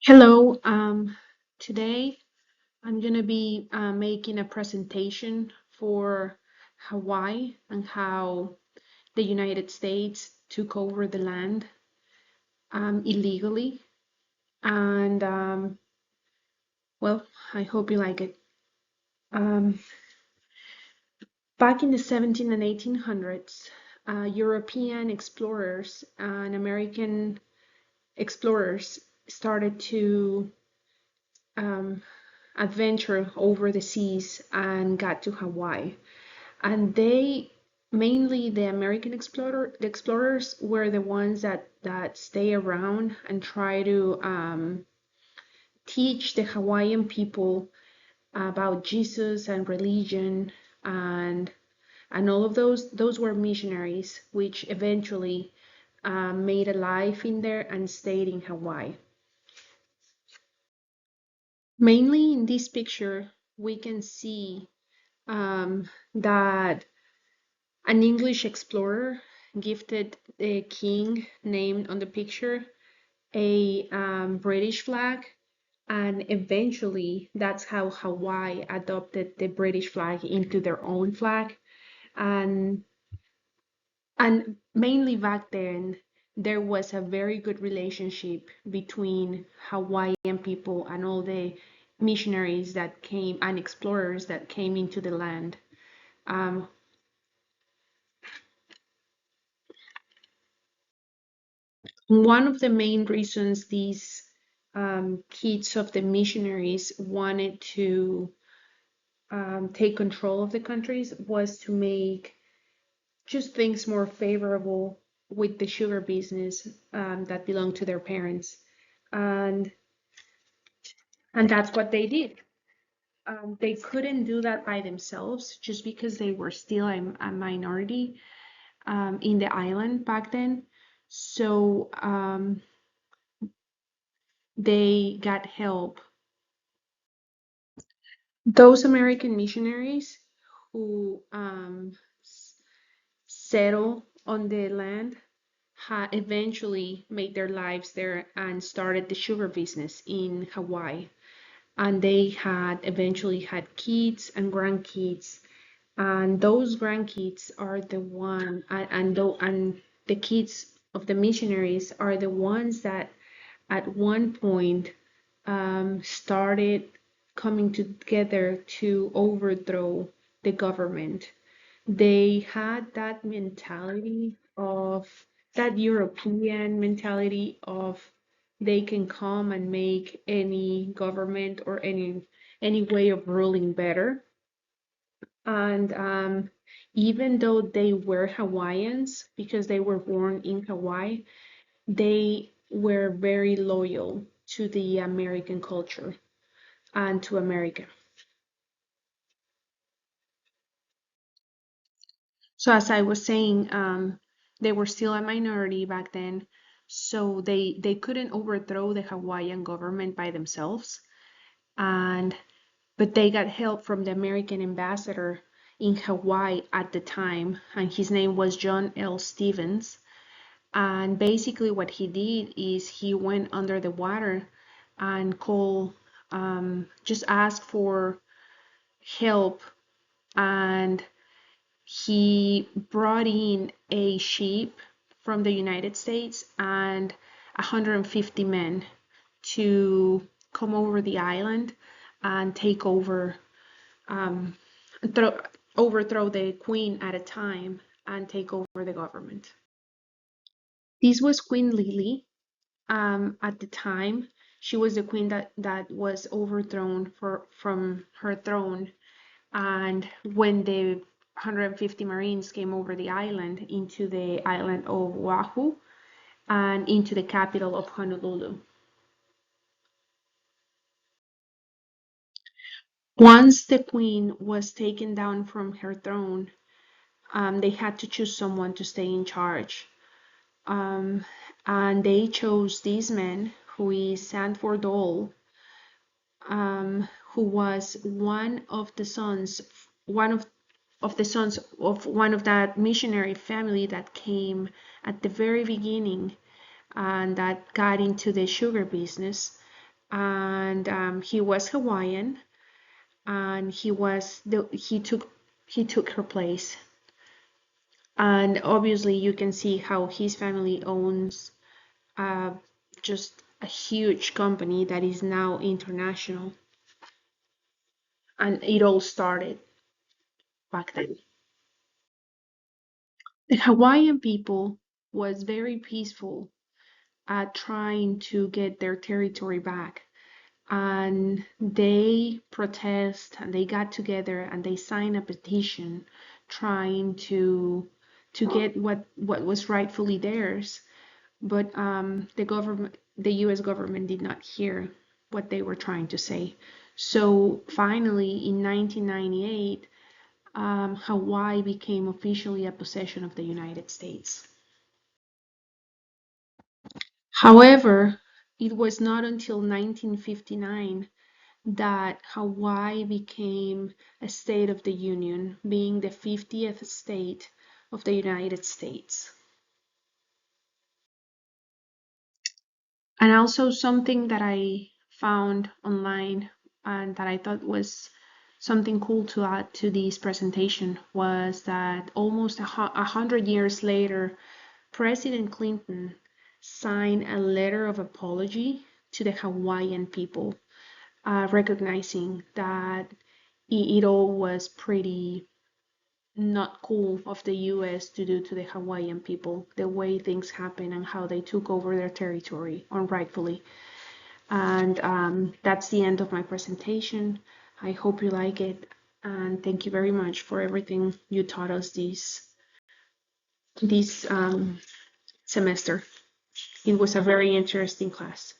Hello, today I'm going to be making a presentation for Hawaii and how the United States took over the land illegally. And well, I hope you like it. Um, Back in the 17 and 1800s, European explorers and American explorers started to um, adventure over the seas and got to Hawaii. And they mainly the American explorers were the ones that stay around and try to teach the Hawaiian people about Jesus and religion and all of those were missionaries which eventually made a life in there and stayed in Hawaii. Mainly in this picture we can see that an English explorer gifted the king named on the picture a British flag, and eventually that's how Hawaii adopted the British flag into their own flag. And mainly back then, there was a very good relationship between Hawaiian people and all the missionaries that came and explorers that came into the land. Um, One of the main reasons these kids of the missionaries wanted to take control of the countries was to make just things more favorable with the sugar business that belonged to their parents. And that's what they did. They couldn't do that by themselves just because they were still a minority in the island back then. So they got help. Those American missionaries who settled on the land eventually made their lives there and started the sugar business in Hawaii. And they had eventually had kids and grandkids. And those grandkids are the one, and the kids of the missionaries are the ones that at one point started coming together to overthrow the government. They had that mentality of that European mentality of they can come and make any government or any way of ruling better. And even though they were Hawaiians because they were born in Hawaii, they were very loyal to the American culture and to America. So as I was saying, they were still a minority back then, so they couldn't overthrow the Hawaiian government by themselves, and but they got help from the American ambassador in Hawaii at the time, and his name was John L. Stevens. And basically, what he did is he went under the water and called, just asked for help, and he brought in a ship from the United States and 150 men to come over the island and take over, um, overthrow the queen at a time and take over the government. This was Queen Lily. At the time, she was the queen that was overthrown from her throne. And when the 150 Marines came over the island into the island of Oahu and into the capital of Honolulu. Once the queen was taken down from her throne, they had to choose someone to stay in charge. Um, and they chose this man, who is Sanford Dole, who was one of the sons of one of that missionary family that came at the very beginning and that got into the sugar business. and he was Hawaiian, and he took her place. And obviously, you can see how his family owns uh, just a huge company that is now international, and it all started back then. The Hawaiian people was very peaceful at trying to get their territory back, and they protest and they got together and they signed a petition trying to get what was rightfully theirs. But the U.S. government did not hear what they were trying to say. So finally, in 1998, Hawaii became officially a possession of the United States. However, it was not until 1959 that Hawaii became a state of the Union, being the 50th state of the United States. And also something that I found online and that I thought was something cool to add to this presentation was that almost 100 years later, President Clinton signed a letter of apology to the Hawaiian people, recognizing that it all was pretty not cool of the US to do to the Hawaiian people, the way things happened and how they took over their territory unrightfully. And that's the end of my presentation. I hope you like it, and thank you very much for everything you taught us this semester. It was a very interesting class.